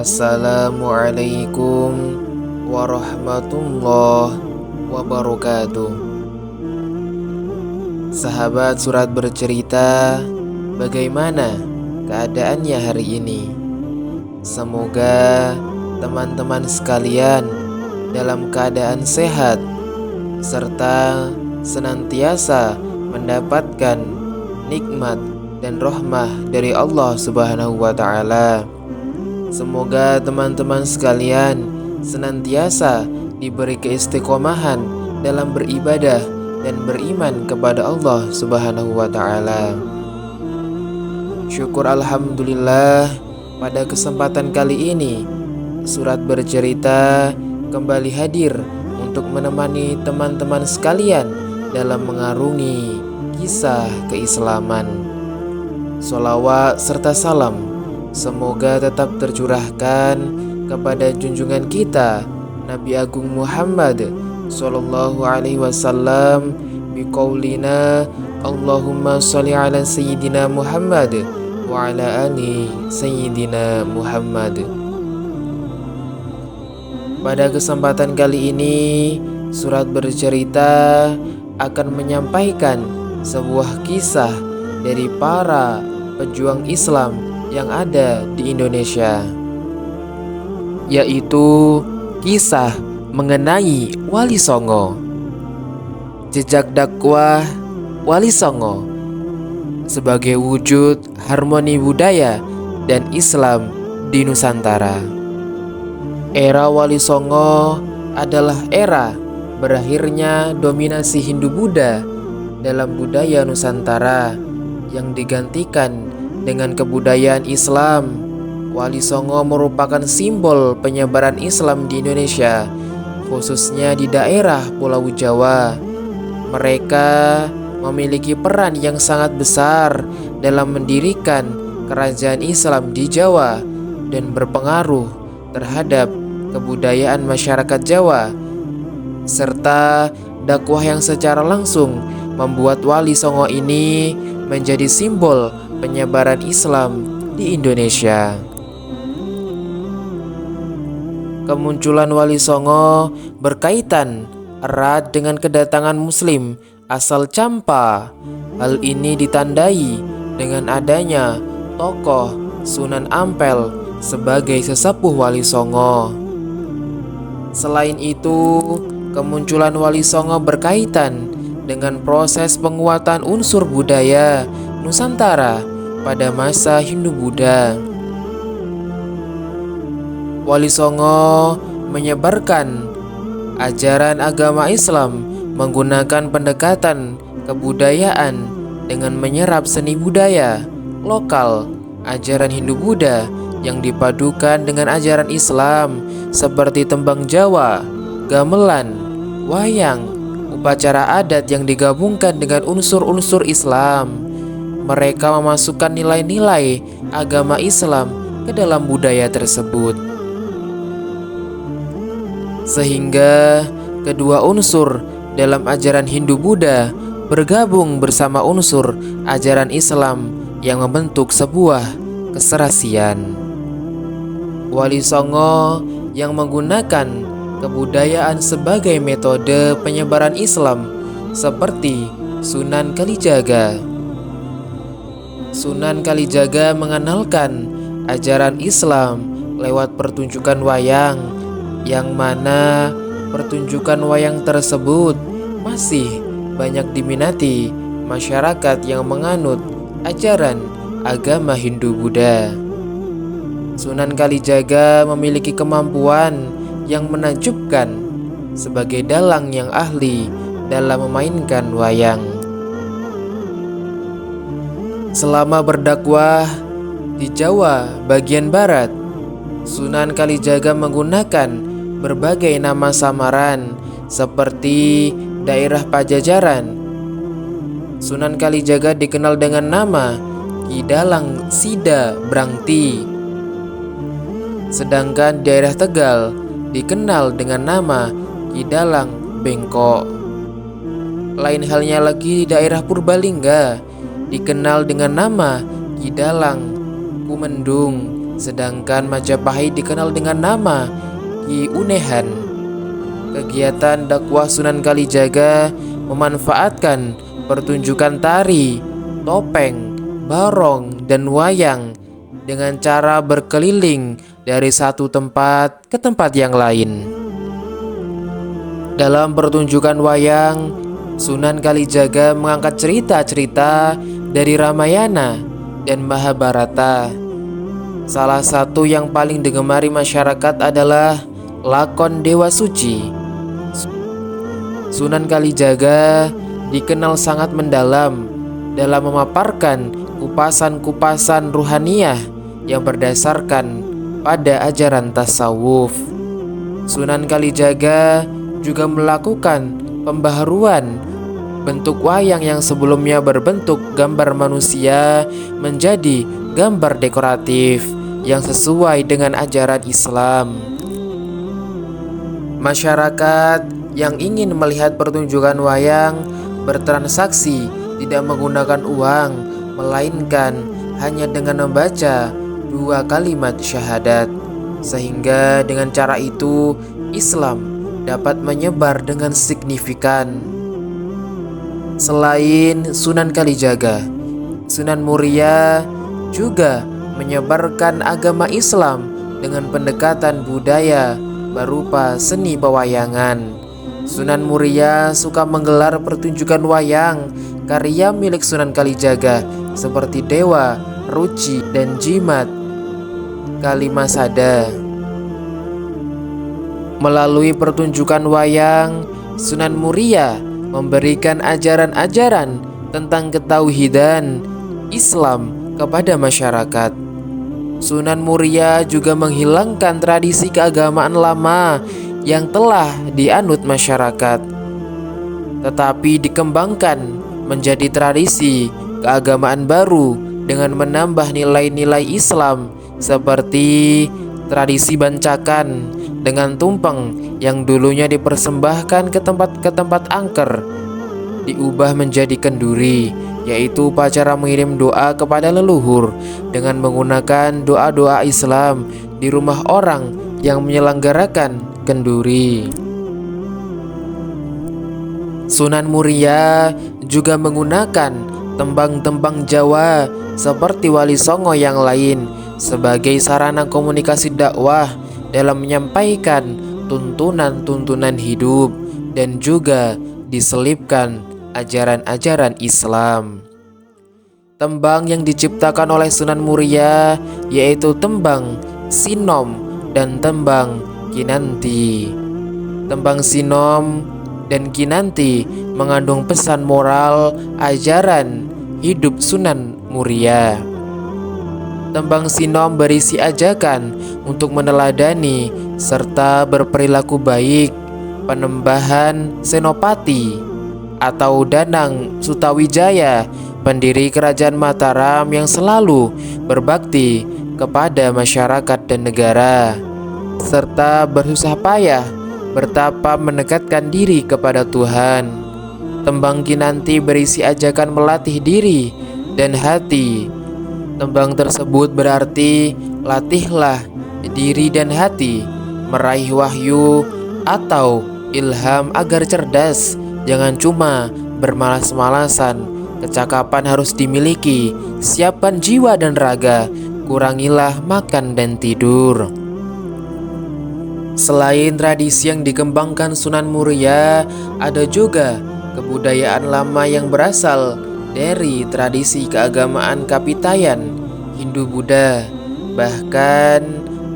Assalamualaikum warahmatullahi wabarakatuh. Sahabat surat bercerita, bagaimana keadaannya hari ini? Semoga teman-teman sekalian dalam keadaan sehat serta senantiasa mendapatkan nikmat dan rahmah dari Allah Subhanahu wa Ta'ala. Semoga teman-teman sekalian senantiasa diberi keistiqomahan dalam beribadah dan beriman kepada Allah Subhanahu wa Ta'ala. Syukur alhamdulillah, pada kesempatan kali ini surat bercerita kembali hadir untuk menemani teman-teman sekalian dalam mengarungi kisah keislaman. Sholawat serta salam semoga tetap tercurahkan kepada junjungan kita Nabi Agung Muhammad Sallallahu Alaihi Wasallam biqaulina Allahumma sholli ala Sayyidina Muhammad wa ala ali Sayyidina Muhammad. Pada kesempatan kali ini surat bercerita akan menyampaikan sebuah kisah dari para pejuang Islam yang ada di Indonesia, yaitu kisah mengenai Wali Songo. Jejak dakwah Wali Songo sebagai wujud harmoni budaya dan Islam di Nusantara. Era Wali Songo adalah era berakhirnya dominasi Hindu-Buddha dalam budaya Nusantara yang digantikan dengan kebudayaan Islam. Wali Songo merupakan simbol penyebaran Islam di Indonesia, khususnya di daerah Pulau Jawa. Mereka memiliki peran yang sangat besar dalam mendirikan kerajaan Islam di Jawa dan berpengaruh terhadap kebudayaan masyarakat Jawa, serta dakwah yang secara langsung membuat Wali Songo ini menjadi simbol penyebaran Islam di Indonesia. Kemunculan Wali Songo berkaitan erat dengan kedatangan Muslim asal Champa. Hal ini ditandai dengan adanya tokoh Sunan Ampel sebagai sesepuh Wali Songo. Selain itu, kemunculan Wali Songo berkaitan dengan proses penguatan unsur budaya Nusantara pada masa Hindu-Buddha. Wali Songo menyebarkan ajaran agama Islam menggunakan pendekatan kebudayaan dengan menyerap seni budaya lokal, ajaran Hindu-Buddha yang dipadukan dengan ajaran Islam seperti tembang Jawa, gamelan, wayang, upacara adat yang digabungkan dengan unsur-unsur Islam. Mereka memasukkan nilai-nilai agama Islam ke dalam budaya tersebut, sehingga kedua unsur dalam ajaran Hindu-Buddha bergabung bersama unsur ajaran Islam yang membentuk sebuah keserasian. Wali Songo yang menggunakan kebudayaan sebagai metode penyebaran Islam seperti Sunan Kalijaga. Sunan Kalijaga mengenalkan ajaran Islam lewat pertunjukan wayang, yang mana pertunjukan wayang tersebut masih banyak diminati masyarakat yang menganut ajaran agama Hindu-Buddha. Sunan Kalijaga memiliki kemampuan yang menakjubkan sebagai dalang yang ahli dalam memainkan wayang. Selama berdakwah di Jawa bagian barat, Sunan Kalijaga menggunakan berbagai nama samaran seperti daerah Pajajaran. Sunan Kalijaga dikenal dengan nama Ki Dalang Sida Brangti. Sedangkan daerah Tegal dikenal dengan nama Ki Dalang Bengkok. Lain halnya lagi di daerah Purbalingga dikenal dengan nama Ki Dalang Kumendung. sedangkan Majapahit dikenal dengan nama Ki Unehan. Kegiatan dakwah Sunan Kalijaga memanfaatkan pertunjukan tari, topeng, barong, dan wayang dengan cara berkeliling dari satu tempat ke tempat yang lain. Dalam pertunjukan wayang, Sunan Kalijaga mengangkat cerita-cerita dari Ramayana dan Mahabharata. Salah satu yang paling digemari masyarakat adalah lakon Dewa Suci. Sunan Kalijaga dikenal sangat mendalam dalam memaparkan kupasan-kupasan ruhaniyah yang berdasarkan pada ajaran tasawuf. Sunan Kalijaga juga melakukan pembaharuan bentuk wayang yang sebelumnya berbentuk gambar manusia menjadi gambar dekoratif yang sesuai dengan ajaran Islam. Masyarakat yang ingin melihat pertunjukan wayang bertransaksi tidak menggunakan uang, melainkan hanya dengan membaca 2 kalimat syahadat. Sehingga dengan cara itu Islam dapat menyebar dengan signifikan. Selain Sunan Kalijaga, Sunan Muria juga menyebarkan agama Islam dengan pendekatan budaya berupa seni pewayangan. Sunan Muria suka menggelar pertunjukan wayang karya milik Sunan Kalijaga seperti Dewa, Ruci, dan Jimat Kalimasada. Melalui pertunjukan wayang, Sunan Muria memberikan ajaran-ajaran tentang ketauhidan Islam kepada masyarakat. Sunan Muria juga menghilangkan tradisi keagamaan lama yang telah dianut masyarakat, tetapi dikembangkan menjadi tradisi keagamaan baru dengan menambah nilai-nilai Islam seperti tradisi bancakan dengan tumpeng yang dulunya dipersembahkan ke tempat angker diubah menjadi kenduri, yaitu upacara mengirim doa kepada leluhur dengan menggunakan doa-doa Islam di rumah orang yang menyelenggarakan kenduri. Sunan Muria juga menggunakan tembang-tembang Jawa seperti Wali Songo yang lain sebagai sarana komunikasi dakwah dalam menyampaikan tuntunan-tuntunan hidup dan juga diselipkan ajaran-ajaran Islam. Tembang yang diciptakan oleh Sunan Muria yaitu tembang Sinom dan tembang Kinanti. Tembang Sinom dan Kinanti mengandung pesan moral ajaran hidup Sunan Muria. Tembang Sinom berisi ajakan untuk meneladani serta berperilaku baik, Penembahan Senopati atau Danang Sutawijaya, pendiri kerajaan Mataram yang selalu berbakti kepada masyarakat dan negara, serta bersusah payah bertapa mendekatkan diri kepada Tuhan. Tembang Kinanti berisi ajakan melatih diri dan hati. Tembang tersebut berarti latihlah diri dan hati, meraih wahyu atau ilham agar cerdas, jangan cuma bermalas-malasan. Kecakapan harus dimiliki, siapkan jiwa dan raga, kurangilah makan dan tidur. Selain tradisi yang dikembangkan Sunan Muria, ada juga kebudayaan lama yang berasal dari tradisi keagamaan Kapitayan Hindu-Buddha. Bahkan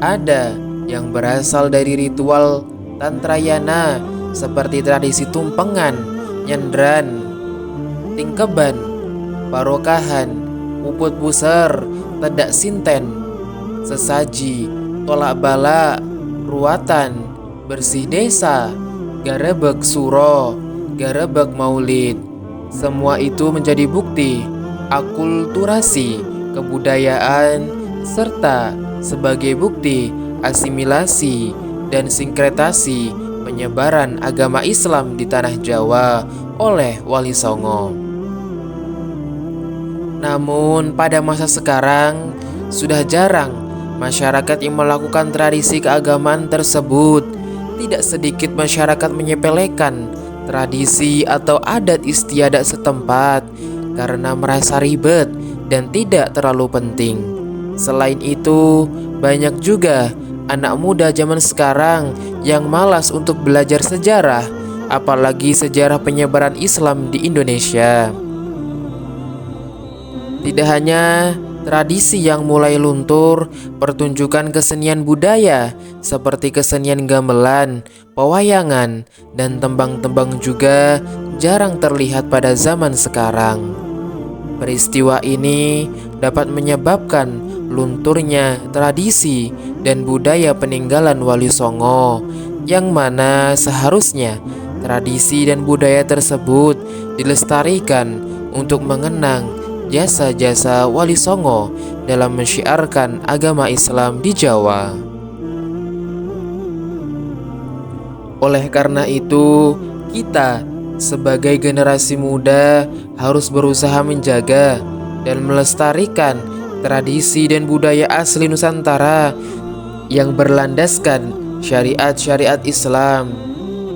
ada yang berasal dari ritual Tantrayana seperti tradisi tumpengan, nyendran, tingkeban, parokahan, puput puser, tedak sinten, sesaji, tolak bala, ruatan, bersih desa, garebeg suro, garebeg maulid. Semua itu menjadi bukti akulturasi kebudayaan serta sebagai bukti asimilasi dan sinkretasi penyebaran agama Islam di tanah Jawa oleh Wali Songo. Namun pada masa sekarang sudah jarang masyarakat yang melakukan tradisi keagamaan tersebut. Tidak sedikit masyarakat menyepelekan tradisi atau adat istiadat setempat karena merasa ribet dan tidak terlalu penting. Selain itu, banyak juga anak muda zaman sekarang yang malas untuk belajar sejarah, apalagi sejarah penyebaran Islam di Indonesia. Tidak hanya tradisi yang mulai luntur, pertunjukan kesenian budaya seperti kesenian gamelan, pewayangan, dan tembang-tembang juga jarang terlihat pada zaman sekarang. Peristiwa ini dapat menyebabkan lunturnya tradisi dan budaya peninggalan Wali Songo, yang mana seharusnya tradisi dan budaya tersebut dilestarikan untuk mengenang jasa-jasa Wali Songo dalam mensyiarkan agama Islam di Jawa. Oleh karena itu, kita sebagai generasi muda harus berusaha menjaga dan melestarikan tradisi dan budaya asli Nusantara yang berlandaskan syariat-syariat Islam.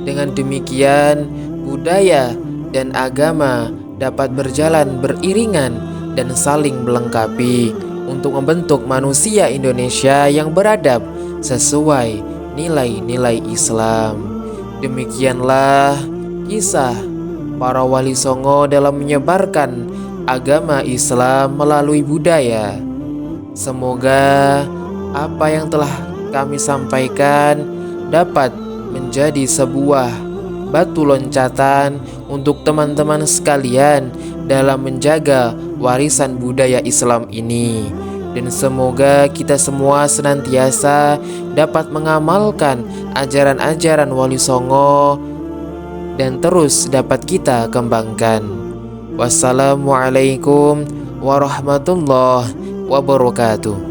Dengan demikian, budaya dan agama dapat berjalan beriringan dan saling melengkapi untuk membentuk manusia Indonesia yang beradab sesuai nilai-nilai Islam. Demikianlah kisah para Wali Songo dalam menyebarkan agama Islam melalui budaya. Semoga apa yang telah kami sampaikan dapat menjadi sebuah batu loncatan untuk teman-teman sekalian dalam menjaga warisan budaya Islam ini. Dan semoga kita semua senantiasa dapat mengamalkan ajaran-ajaran Wali Songo dan terus dapat kita kembangkan. Wassalamualaikum warahmatullahi wabarakatuh.